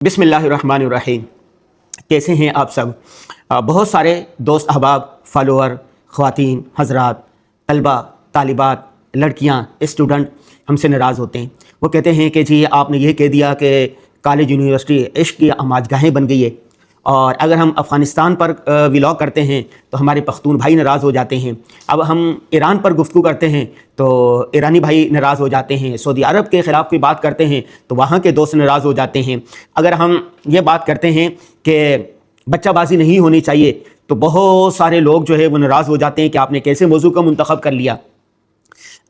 बिस्मिल्लाहिर्रहमानिर्रहीम। कैसे हैं आप सब? बहुत सारे दोस्त अहबाब, फॉलोअर, ख़वातीन, हज़रात, तलबा, तालिबात, लड़कियां, स्टूडेंट हमसे नाराज़ होते हैं। वो कहते हैं कि जी आपने ये कह दिया कि कॉलेज यूनिवर्सिटी इश्क की आमाजगाहें बन गई है, और अगर हम अफ़गानिस्तान पर व्लॉग करते हैं तो हमारे पख्तून भाई नाराज़ हो जाते हैं। अब हम ईरान पर गुफ्तगू करते हैं तो ईरानी भाई नाराज़ हो जाते हैं। सऊदी अरब के ख़िलाफ़ कोई बात करते हैं तो वहाँ के दोस्त नाराज़ हो जाते हैं। अगर हम ये बात करते हैं कि बच्चाबाजी नहीं होनी चाहिए तो बहुत सारे लोग जो है वो नाराज़ हो जाते हैं कि आपने कैसे मौजू को मुंतखब कर लिया।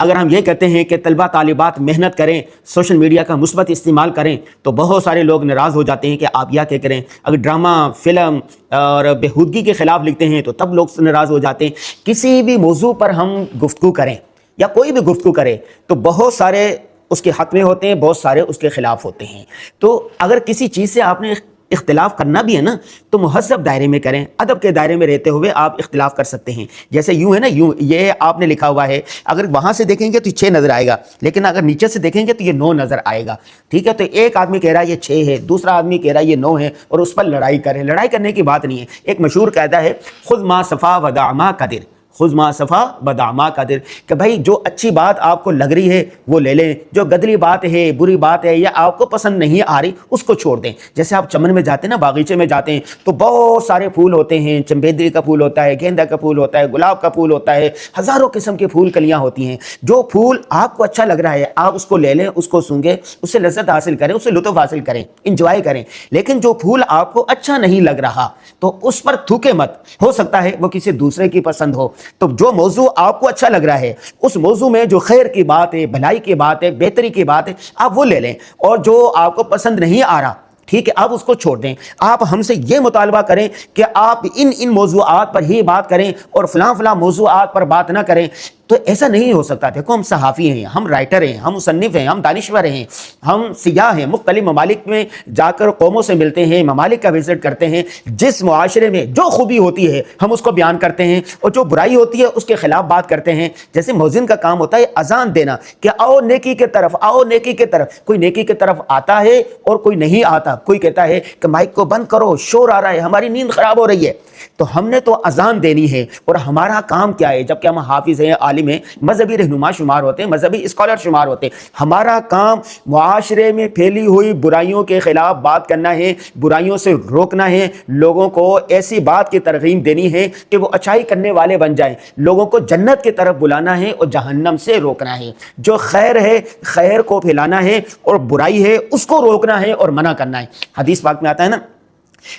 अगर हम ये कहते हैं कि तलबा तालिबात मेहनत करें, सोशल मीडिया का मुस्बत इस्तेमाल करें, तो बहुत सारे लोग नाराज़ हो जाते हैं कि आप यह क्या करें। अगर ड्रामा, फ़िल्म और बेहूदगी के ख़िलाफ़ लिखते हैं तो तब लोग नाराज़ हो जाते हैं। किसी भी मौजू पर हम गुफ्तगू करें या कोई भी गुफ्तगू करें तो बहुत सारे उसके हक़ में होते हैं, बहुत सारे उसके ख़िलाफ़ होते हैं। तो अगर किसी चीज़ से आपने इख्तिलाफ़ करना भी है ना तो मुहज़्ज़ब दायरे में करें, अदब के दायरे में रहते हुए आप इख्तिलाफ़ कर सकते हैं। जैसे यूँ है ना, यूँ ये आपने लिखा हुआ है, अगर वहाँ से देखेंगे तो 6 नज़र आएगा, लेकिन अगर नीचे से देखेंगे तो ये 9 नज़र आएगा। ठीक है, तो एक आदमी कह रहा है ये 6 है, दूसरा आदमी कह रहा है ये 9 है, और उस पर लड़ाई करें। लड़ाई करने की बात नहीं है। एक मशहूर कायदा है, खुद मा सफ़ा वदामा कदिर, खुद मा सफ़ा बदामा कदिर, कि भाई जो अच्छी बात आपको लग रही है वो ले लें, जो गदरी बात है, बुरी बात है या आपको पसंद नहीं आ रही उसको छोड़ दें। जैसे आप चमन में जाते हैं ना, बागीचे में जाते हैं तो बहुत सारे फूल होते हैं, चमेली का फूल होता है, गेंदा का फूल होता है, गुलाब का फूल होता है, हज़ारों किस्म के फूल कलियाँ होती हैं। जो फूल आपको अच्छा लग रहा है आप उसको ले लें, उसको सूंघें, उससे लज़्ज़त हासिल करें, उससे लुत्फ़ हासिल करें, इंजॉय करें। लेकिन जो फूल आपको अच्छा नहीं लग रहा तो उस पर थूके मत, हो सकता है वो किसी दूसरे की पसंद हो। तो जो मौजू आपको अच्छा लग रहा है उस मौजू में जो खैर की बात है, भलाई की बात है, बेहतरी की बात है, आप वो ले लें। और जो आपको पसंद नहीं आ रहा, ठीक है, आप उसको छोड़ दें। आप हमसे ये मुतालबा करें कि आप इन मौजूआत पर ही बात करें और फलां मौजूआत पर बात ना करें, तो ऐसा नहीं हो सकता। देखो, हम सहाफ़ी हैं, हम राइटर हैं, हम मुसन्निफ़ हैं, हम दानिश्वर हैं, हम सियाह हैं, मुख्तलिफ ममालिक में जाकर कौमों से मिलते हैं, ममालिक का विज़िट करते हैं। जिस मुआशरे में जो खूबी होती है हम उसको बयान करते हैं, और जो बुराई होती है उसके ख़िलाफ़ बात करते हैं। जैसे मौज़िन का काम होता है अजान देना कि आओ नेकी की तरफ, आओ नेकी की तरफ। कोई नेकी की तरफ आता है और कोई नहीं आता। कोई कहता है कि माइक को बंद करो, शोर आ रहा है, हमारी नींद ख़राब हो रही है। तो हमने तो अजान देनी है, और हमारा काम क्या है? जबकि हम हाफिज़ हैं, आलिम हैं, मजहबी रहनुमा शुमार होते हैं, मजहबी स्कॉलर शुमार होते हैं, हमारा काम मुआशरे में फैली हुई बुराइयों के ख़िलाफ़ बात करना है, बुराइयों से रोकना है, लोगों को ऐसी बात की तरगीब देनी है कि वो अच्छाई करने वाले बन जाएं, लोगों को जन्नत की तरफ बुलाना है और जहन्नम से रोकना है। जो खैर है खैर को फैलाना है, और बुराई है उसको रोकना है और मना करना है। हदीस पाक में आता है ना,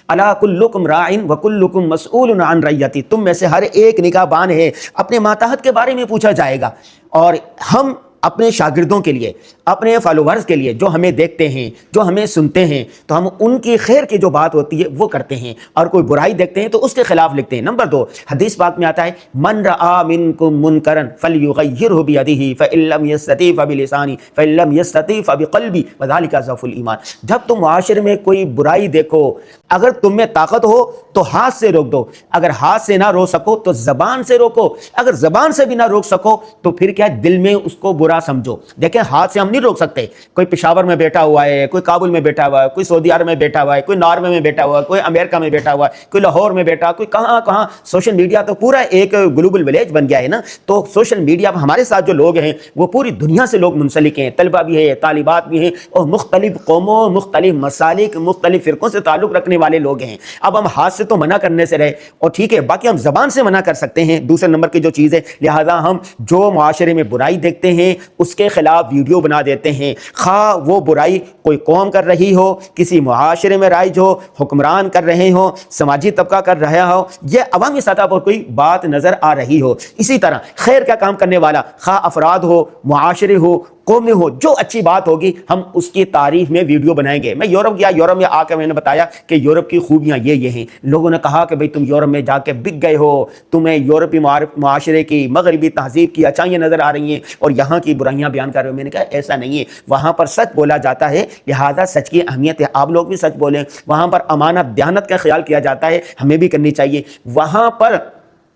अला कुल्लुकुम राइन व कुल्लुकुम मसऊलुन अन रइयती, तुम में से हर एक निगाहबान है, अपने मातहत के बारे में पूछा जाएगा। और हम अपने शागिर्दों के लिए, अपने फॉलोवर्स के लिए, जो हमें देखते हैं, जो हमें सुनते हैं, तो हम उनकी खैर की जो बात होती है वो करते हैं, और कोई बुराई देखते हैं तो उसके खिलाफ लिखते हैं। नंबर 2, हदीस पाक में आता है, मन रआ मिनकुम मुनकरन फलयुगय्यिरहु बियदिही फइल्लम यस्तती फबिलिसानी फइल्लम यस्तती फबिक़ल्बी वज़ालिका ज़अफ़ुल ईमान। जब तुम मुआशरे में कोई बुराई देखो, अगर तुम में ताकत हो तो हाथ से रोक दो, अगर हाथ से ना रोक सको तो ज़बान से रोको, अगर ज़बान से भी ना रोक सको तो फिर क्या, दिल में उसको बुरा समझो। देखें, हाथ से हम नहीं रोक सकते। कोई पेशावर में बैठा हुआ है, कोई काबुल में बैठा हुआ है, कोई सऊदी अरब में बैठा हुआ है, कोई नॉर्वे में बैठा हुआ है, कोई अमेरिका में बैठा हुआ है, कोई लाहौर में बैठा, कोई कहाँ। सोशल मीडिया तो पूरा एक ग्लोबल विलेज बन गया है ना। तो सोशल मीडिया पर हमारे साथ जो लोग हैं वो पूरी दुनिया से लोग मुंसलिक हैं, तलबा भी है, तालिबात भी हैं, और मुख्तलिफ कौमों, मुख्तलिफ मसालिक, मुख्तलिफ फ़िरक़ों से ताल्लुक़ रखने वाले लोग हैं। अब हम हाथ से तो मना करने से रहे, और ठीक है, बाकी हम ज़बान से मना कर सकते हैं, दूसरे नंबर की जो चीज़ है। लिहाजा हम जो मुआशरे में बुराई देखते हैं उसके खिलाफ वीडियो बना देते हैं, खा वो बुराई कोई कौम कर रही हो, किसी मुआशरे में राइज हो, हुक्मरान कर रहे हो, समाजी तबका कर रहा हो, या अवामी सतह पर कोई बात नज़र आ रही हो। इसी तरह खैर का काम करने वाला, खा अफराद हो, मुआशरे हो, कौमें हो, जो अच्छी बात होगी हम उसकी तारीफ में वीडियो बनाएंगे। मैं यूरोप गया, यूरोप में आकर मैंने बताया कि यूरोप की खूबियाँ ये हैं। लोगों ने कहा कि भाई तुम यूरोप में जाके बिक गए हो, तुम्हें यूरोपी मुआशरे की, मगरबी तहजीब की अच्छाइयाँ नज़र आ रही हैं और यहाँ की बुराइयाँ बयान कर रहे हो। मैंने कहा ऐसा नहीं है, वहाँ पर सच बोला जाता है, लिहाजा सच की अहमियत है, आप लोग भी सच बोलें। वहाँ पर अमानत दयानत का ख्याल किया जाता है, हमें भी करनी चाहिए। वहाँ पर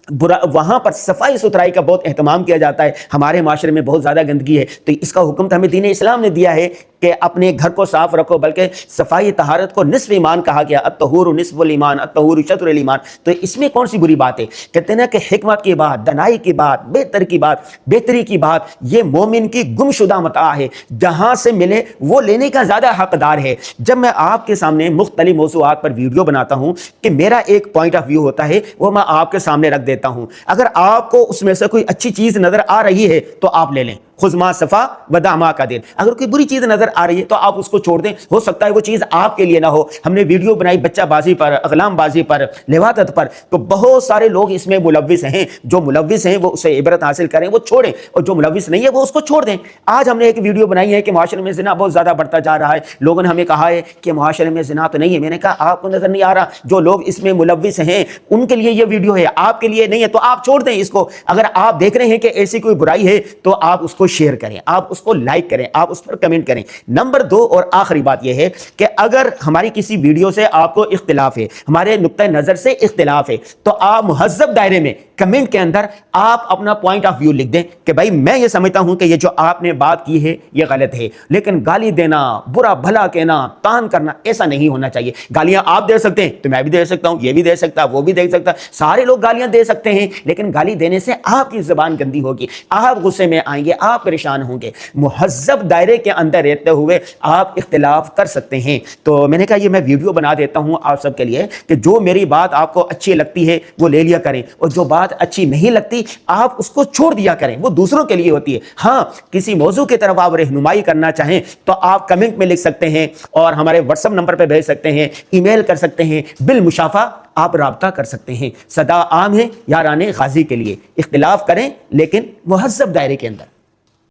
सफाई सुथराई का बहुत एहतमाम किया जाता है। हमारे माशरे में बहुत ज़्यादा गंदगी है, तो इसका हुक्म तो हमें दीन इस्लाम ने दिया है کہ اپنے گھر کو صاف رکھو، بلکہ صفائی طہارت کو نصف ایمان کہا گیا، الطہور نصف الایمان، الطہور شطر الایمان، تو اس میں کون سی بری بات ہے؟ کہتے ہیں نا کہ حکمت کی بات، دنائی کی بات، بہتری کی بات، یہ مومن کی گمشدہ متاع ہے، جہاں سے ملے وہ لینے کا زیادہ حقدار ہے۔ جب میں آپ کے سامنے مختلف موضوعات پر ویڈیو بناتا ہوں کہ میرا ایک پوائنٹ آف ویو ہوتا ہے، وہ میں آپ کے سامنے رکھ دیتا ہوں، اگر آپ کو اس میں سے کوئی اچھی چیز نظر آ رہی ہے تو آپ لے لیں، خذ ما صفا ودع ما قدر۔ اگر کوئی بری چیز نظر آ رہی ہے تو آپ اس کو چھوڑ دیں، ہو سکتا ہے وہ چیز آپ کے لیے نہ ہو۔ ہم نے ویڈیو بنائی بچہ بازی پر، اغلام بازی پر، لواطت پر، تو بہت سارے لوگ اس میں ملوث ہیں، جو ملوث ہیں وہ اسے عبرت حاصل کریں، وہ چھوڑیں، اور جو ملوث نہیں ہے وہ اس کو چھوڑ دیں۔ آج ہم نے ایک ویڈیو بنائی ہے کہ معاشرے میں زنا بہت زیادہ بڑھتا جا رہا ہے، لوگوں نے ہمیں کہا ہے کہ معاشرے میں زنا تو نہیں ہے، میں نے کہا آپ کو نظر نہیں آ رہا، جو لوگ اس میں ملوث ہیں ان کے لیے یہ ویڈیو ہے، آپ کے لیے نہیں ہے، تو آپ چھوڑ دیں اس کو۔ اگر آپ دیکھ رہے ہیں کہ ایسی کوئی برائی ہے تو آپ اس کو شیئر کریں، آپ اس کو لائک کریں، آپ اس پر کمنٹ کریں۔ نمبر 2 اور آخری بات یہ ہے کہ اگر ہماری کسی ویڈیو سے آپ کو اختلاف ہے، ہمارے نقطہ نظر سے اختلاف ہے، تو آپ مہذب دائرے میں کمنٹ کے اندر آپ اپنا پوائنٹ آف ویو لکھ دیں کہ بھائی میں یہ سمجھتا ہوں کہ یہ جو آپ نے بات کی ہے یہ غلط ہے، لیکن گالی دینا، برا بھلا کہنا، تان کرنا، ایسا نہیں ہونا چاہیے۔ گالیاں آپ دے سکتے ہیں تو میں بھی دے سکتا ہوں، یہ بھی دے سکتا، وہ بھی دے سکتا، سارے لوگ گالیاں دے سکتے ہیں، لیکن گالی دینے سے آپ کی زبان گندی ہوگی، آپ غصے میں آئیں گے، آپ پریشان ہوں گے۔ مہذب دائرے کے اندر رہتے ہوئے آپ اختلاف کر سکتے ہیں۔ تو میں نے کہا یہ میں ویڈیو بنا دیتا ہوں آپ سب کے لیے کہ جو میری بات آپ کو اچھی لگتی ہے وہ لے لیا کریں، اور جو بات اچھی نہیں لگتی آپ اس کو چھوڑ دیا کریں، وہ دوسروں کے لیے ہوتی ہے۔ ہاں، کسی موضوع کی طرف آپ رہنمائی کرنا چاہیں تو آپ کمنٹ میں لکھ سکتے ہیں، اور ہمارے واٹس ایپ نمبر پہ بھیج سکتے ہیں، ای میل کر سکتے ہیں، بالمشافہ آپ رابطہ کر سکتے ہیں۔ صدا عام ہے یاران غازی کے لیے، اختلاف کریں لیکن مہذب دائرے کے اندر۔